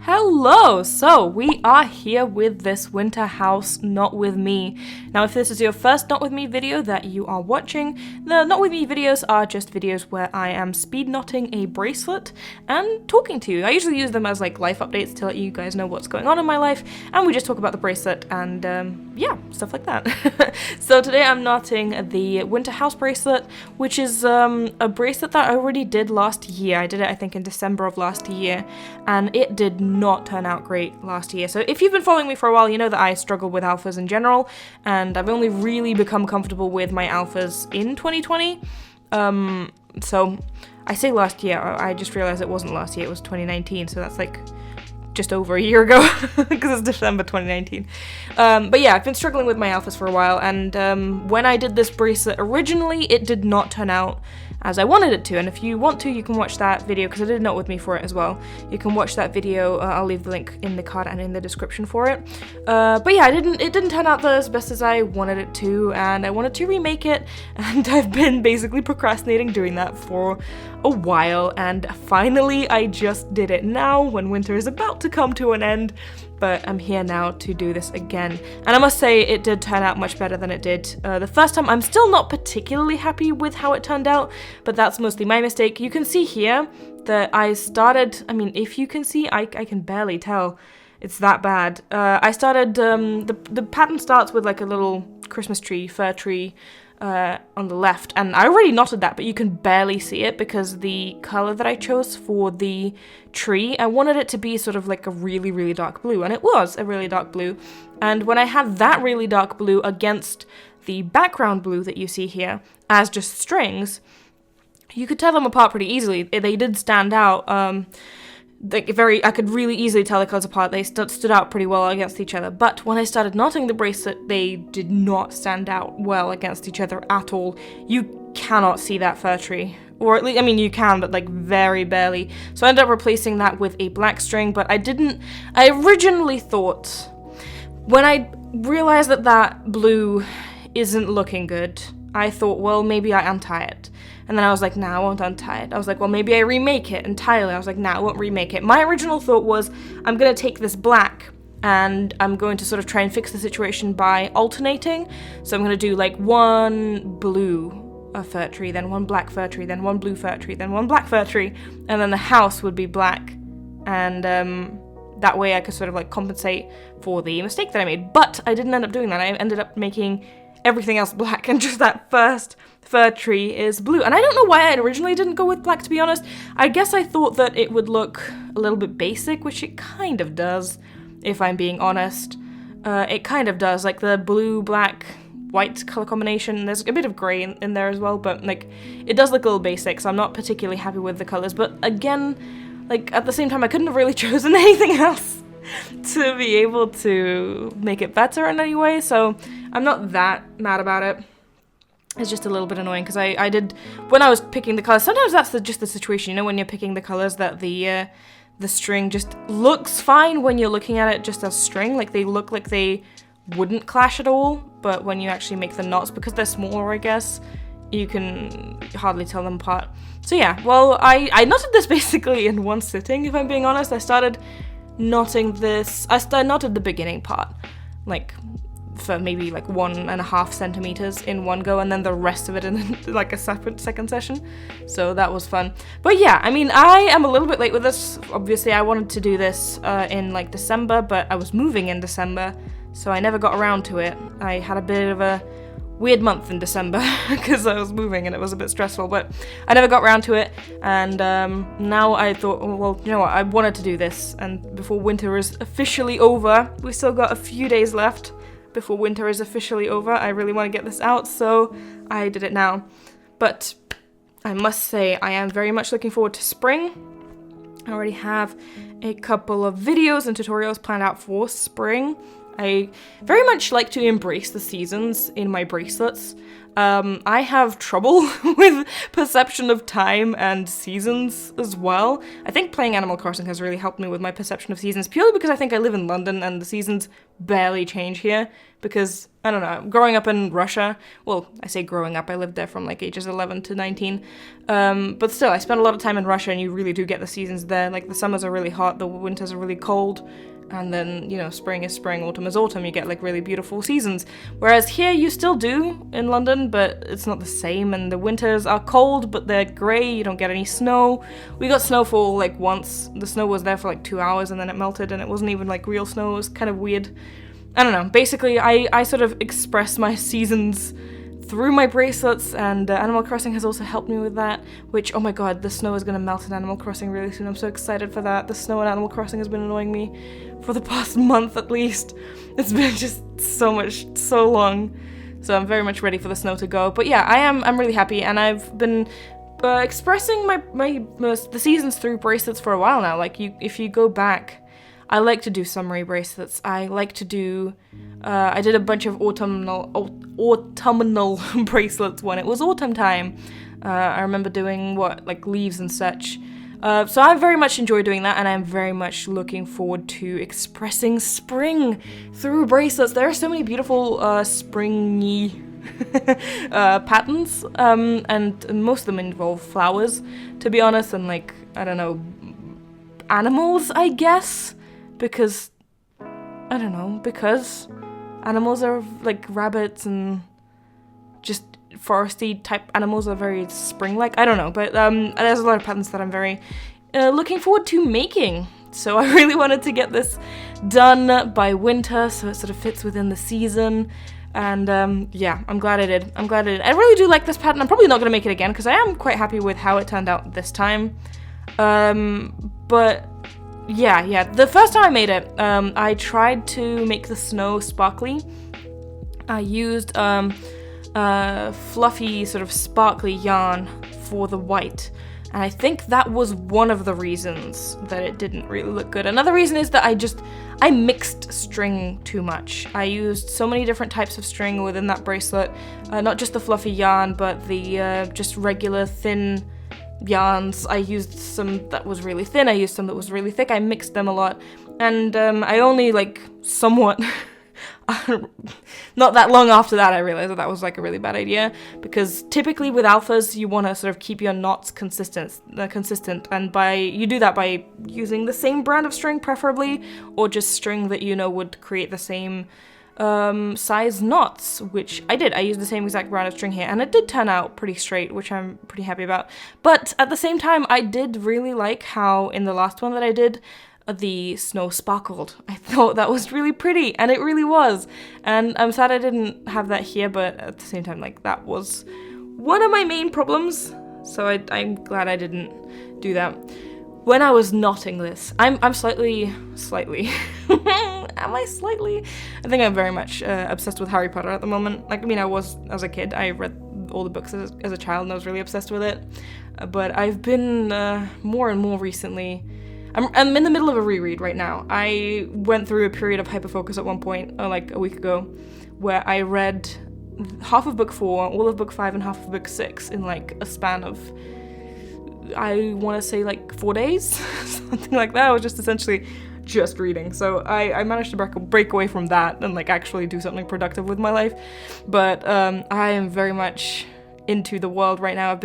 Hello! So, we are here with this winter house Not With Me. Now, if this is your first Not With Me video that you are watching, the Not With Me videos are just videos where I am speed knotting a bracelet and talking to you. I usually use them as like life updates to let you guys know what's going on in my life, and we just talk about the bracelet and yeah, stuff like that. So today I'm knotting the winter house bracelet, which is a bracelet that I already did last year. I did it I think in December of last year, and it did not turn out great last year. So if you've been following me for a while, you know that I struggle with alphas in general, and I've only really become comfortable with my alphas in 2020. So I say last year, I just realized it wasn't last year, it was 2019, so that's like just over a year ago, because it's December 2019. But yeah, I've been struggling with my alphas for a while, and when I did this bracelet originally, it did not turn out as I wanted it to, and if you want to, you can watch that video, because I did Not With Me for it as well. You can watch that video, I'll leave the link in the card and in the description for it. But yeah, it didn't turn out as best as I wanted it to, and I wanted to remake it, and I've been basically procrastinating doing that for a while, and finally I just did it now when winter is about to come to an end. But I'm here now to do this again. And I must say, it did turn out much better than it did the first time. I'm still not particularly happy with how it turned out, but that's mostly my mistake. You can see here that I started, I mean, if you can see, I can barely tell. It's that bad. I started, the pattern starts with like a little Christmas tree, fir tree, on the left, and I already knotted that, but you can barely see it because the color that I chose for the tree, I wanted it to be sort of like a really, really dark blue, and it was a really dark blue. And when I had that really dark blue against the background blue that you see here as just strings, you could tell them apart pretty easily. They did stand out. I could really easily tell the colors apart. They stood out pretty well against each other. But when I started knotting the bracelet, they did not stand out well against each other at all. You cannot see that fir tree. Or at least, I mean, you can, but like very barely. So I ended up replacing that with a black string, but I originally thought, when I realized that blue isn't looking good, I thought, well, maybe I untie it. And then I was like, nah, I won't untie it. I was like, well, maybe I remake it entirely. I was like, nah, I won't remake it. My original thought was, I'm going to take this black and I'm going to sort of try and fix the situation by alternating. So I'm going to do like one blue fir tree, then one black fir tree, then one blue fir tree, then one black fir tree, and then the house would be black. And that way I could sort of like compensate for the mistake that I made. But I didn't end up doing that. I ended up making everything else black, and just that first fir tree is blue. And I don't know why I originally didn't go with black, to be honest. I guess I thought that it would look a little bit basic, which it kind of does, if I'm being honest. It kind of does, like the blue, black, white color combination. There's a bit of grey in there as well, but like it does look a little basic, so I'm not particularly happy with the colors. But again, like at the same time, I couldn't have really chosen anything else to be able to make it better in any way, so I'm not that mad about it. It's just a little bit annoying because I did, when I was picking the colors, sometimes that's just the situation, you know, when you're picking the colors, that the string just looks fine when you're looking at it just as string, like they look like they wouldn't clash at all, but when you actually make the knots, because they're smaller, I guess, you can hardly tell them apart. So yeah, well, I knotted this basically in one sitting, if I'm being honest. I started knotting this, I knotted the beginning part, like, for maybe like 1.5 centimeters in one go, and then the rest of it in like a separate second session. So that was fun. But yeah, I mean, I am a little bit late with this. Obviously, I wanted to do this in like December, but I was moving in December, so I never got around to it. I had a bit of a weird month in December because I was moving and it was a bit stressful, but I never got around to it. And now I thought, well, you know what, I wanted to do this, and before winter is officially over, we still got a few days left before winter is officially over. I really want to get this out, so I did it now. But I must say, I am very much looking forward to spring. I already have a couple of videos and tutorials planned out for spring. I very much like to embrace the seasons in my bracelets. I have trouble with perception of time and seasons as well. I think playing Animal Crossing has really helped me with my perception of seasons, purely because I think I live in London and the seasons barely change here, because, I don't know, growing up in Russia, well, I say growing up, I lived there from like ages 11 to 19, but still, I spent a lot of time in Russia and you really do get the seasons there. Like, the summers are really hot, the winters are really cold, and then, you know, spring is spring, autumn is autumn, you get like really beautiful seasons. Whereas here you still do in London, but it's not the same, and the winters are cold, but they're grey, you don't get any snow. We got snowfall like once, the snow was there for like 2 hours and then it melted and it wasn't even like real snow, it was kind of weird. I don't know, basically I sort of express my seasons through my bracelets, and Animal Crossing has also helped me with that, which, oh my god, the snow is going to melt in Animal Crossing really soon. I'm so excited for that. The snow in Animal Crossing has been annoying me for the past month at least. It's been just so long. So I'm very much ready for the snow to go. But yeah, I'm really happy, and I've been expressing the seasons through bracelets for a while now. Like, if you go back, I like to do summary bracelets. I like to do, I did a bunch of autumnal bracelets when it was autumn time. I remember doing, like leaves and such. So I very much enjoy doing that, and I'm very much looking forward to expressing spring through bracelets. There are so many beautiful springy patterns, and most of them involve flowers, to be honest, and like, I don't know, animals, I guess. Because animals are like rabbits and just foresty type animals are very spring-like. I don't know, but there's a lot of patterns that I'm very looking forward to making. So I really wanted to get this done by winter, so it sort of fits within the season. And yeah, I'm glad I did. I really do like this pattern. I'm probably not going to make it again because I am quite happy with how it turned out this time. But yeah, the first time I made it, I tried to make the snow sparkly. I used fluffy, sort of sparkly yarn for the white, and I think that was one of the reasons that it didn't really look good. Another reason is that I mixed string too much. I used so many different types of string within that bracelet, not just the fluffy yarn, but the just regular thin yarns. I used some that was really thin, I used some that was really thick, I mixed them a lot, and I only like somewhat not that long after that I realized that was like a really bad idea, because typically with alphas you want to sort of keep your knots consistent, and you do that by using the same brand of string preferably, or just string that you know would create the same size knots, which I did. I used the same exact brand of string here, and it did turn out pretty straight, which I'm pretty happy about. But at the same time, I did really like how in the last one that I did, the snow sparkled. I thought that was really pretty, and it really was. And I'm sad I didn't have that here, but at the same time, like, that was one of my main problems, so I'm glad I didn't do that. When I was knotting this, I'm slightly, am I slightly? I think I'm very much obsessed with Harry Potter at the moment. Like, I mean, I was as a kid. I read all the books as a child, and I was really obsessed with it. But I've been more and more recently. I'm in the middle of a reread right now. I went through a period of hyperfocus at one point, like a week ago, where I read half of book 4, all of book 5, and half of book 6 in like a span of, I want to say like 4 days, something like that. I was just essentially just reading. So I managed to break away from that and like actually do something productive with my life. But I am very much into the world right now.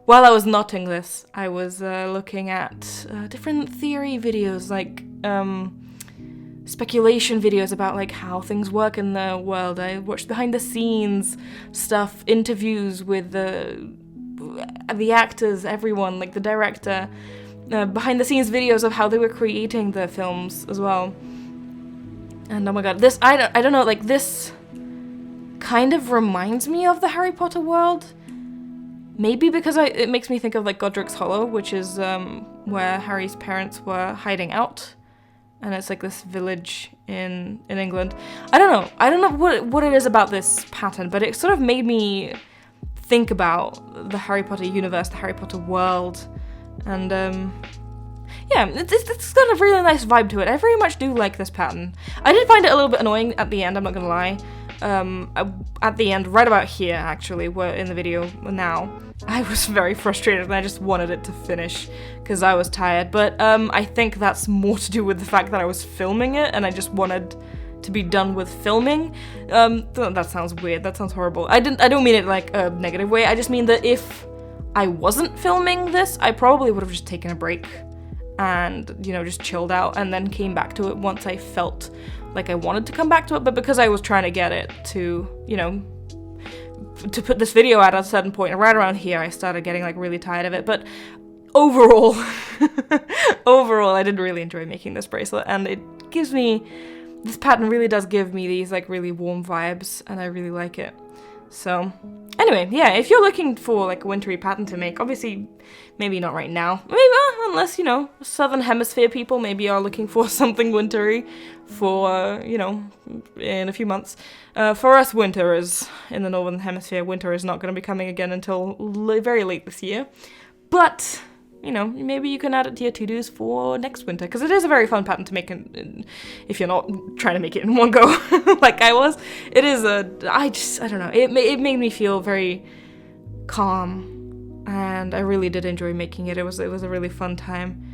While I was knotting this, I was looking at different theory videos, like speculation videos about like how things work in the world. I watched behind the scenes stuff, interviews with the actors, everyone, like the director, behind the scenes videos of how they were creating the films as well. And oh my god, this, I don't know, like this kind of reminds me of the Harry Potter world. Maybe because it makes me think of like Godric's Hollow, which is where Harry's parents were hiding out. And it's like this village in England. I don't know what it is about this pattern, but it sort of made me think about the Harry Potter universe, the Harry Potter world, and yeah, it's got a really nice vibe to it. I very much do like this pattern. I did find it a little bit annoying at the end, I'm not gonna lie, at the end, right about here actually, where in the video now, I was very frustrated and I just wanted it to finish because I was tired. But I think that's more to do with the fact that I was filming it and I just wanted to be done with filming. That sounds weird. That sounds horrible. I don't mean it like a negative way. I just mean that if I wasn't filming this, I probably would have just taken a break and, you know, just chilled out and then came back to it once I felt like I wanted to come back to it. But because I was trying to get it to, you know, to put this video out at a certain point, and right around here, I started getting like really tired of it. But overall, overall, I did really enjoy making this bracelet, and it gives me, this pattern really does give me these like really warm vibes, and I really like it. So anyway, yeah, if you're looking for like a wintry pattern to make, obviously maybe not right now, maybe unless, you know, southern hemisphere people maybe are looking for something wintry for, you know, in a few months. For us, winter is, in the northern hemisphere, winter is not going to be coming again until very late this year. But, you know, maybe you can add it to your to-dos for next winter, because it is a very fun pattern to make if you're not trying to make it in one go like I was. It is I don't know, it made me feel very calm, and I really did enjoy making it. It was a really fun time.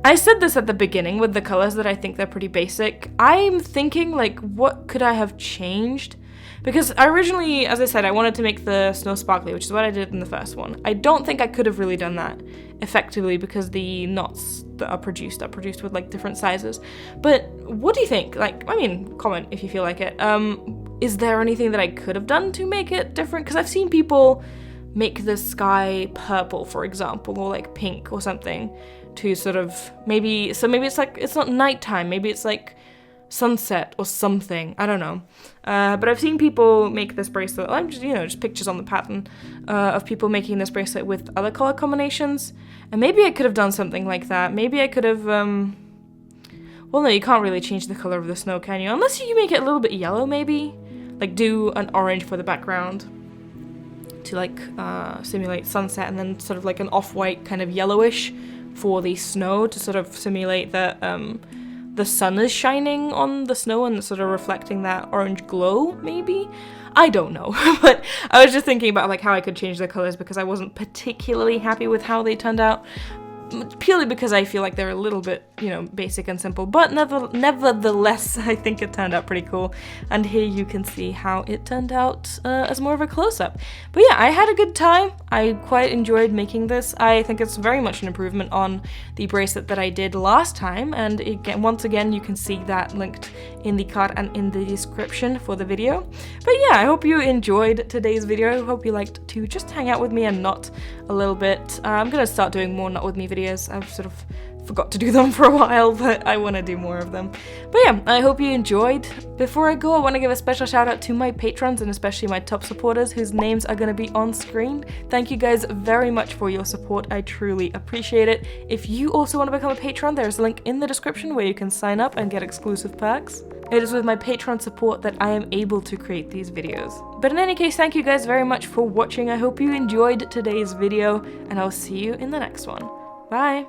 I said this at the beginning with the colors that I think they're pretty basic. I'm thinking, like, what could I have changed? Because I originally, as I said, I wanted to make the snow sparkly, which is what I did in the first one. I don't think I could have really done that effectively because the knots that are produced with like different sizes. But what do you think? Like, I mean, comment if you feel like it. Is there anything that I could have done to make it different? Because I've seen people make the sky purple, for example, or like pink or something to sort of maybe it's like, it's not nighttime, maybe it's like sunset or something, I don't know. But I've seen people make this bracelet, I'm just, you know, just pictures on the pattern of people making this bracelet with other color combinations, and maybe I could have done something like that. Maybe I could have, well, no, you can't really change the color of the snow, can you? Unless you make it a little bit yellow, maybe? Like do an orange for the background to like simulate sunset, and then sort of like an off-white kind of yellowish for the snow to sort of simulate that the sun is shining on the snow and sort of reflecting that orange glow, maybe? I don't know, but I was just thinking about like how I could change the colors because I wasn't particularly happy with how they turned out, purely because I feel like they're a little bit, you know, basic and simple, but nevertheless, I think it turned out pretty cool. And here you can see how it turned out as more of a close-up. But yeah, I had a good time. I quite enjoyed making this. I think it's very much an improvement on the bracelet that I did last time, and again, once again, you can see that linked in the card and in the description for the video. But yeah, I hope you enjoyed today's video. I hope you liked to just hang out with me and knot a little bit. I'm gonna start doing more Not With Me videos. I've sort of forgot to do them for a while, but I want to do more of them. But yeah, I hope you enjoyed. Before I go, I want to give a special shout out to my patrons and especially my top supporters whose names are going to be on screen. Thank you guys very much for your support. I truly appreciate it. If you also want to become a patron, there's a link in the description where you can sign up and get exclusive perks. It is with my Patreon support that I am able to create these videos. But in any case, thank you guys very much for watching. I hope you enjoyed today's video, and I'll see you in the next one. Bye!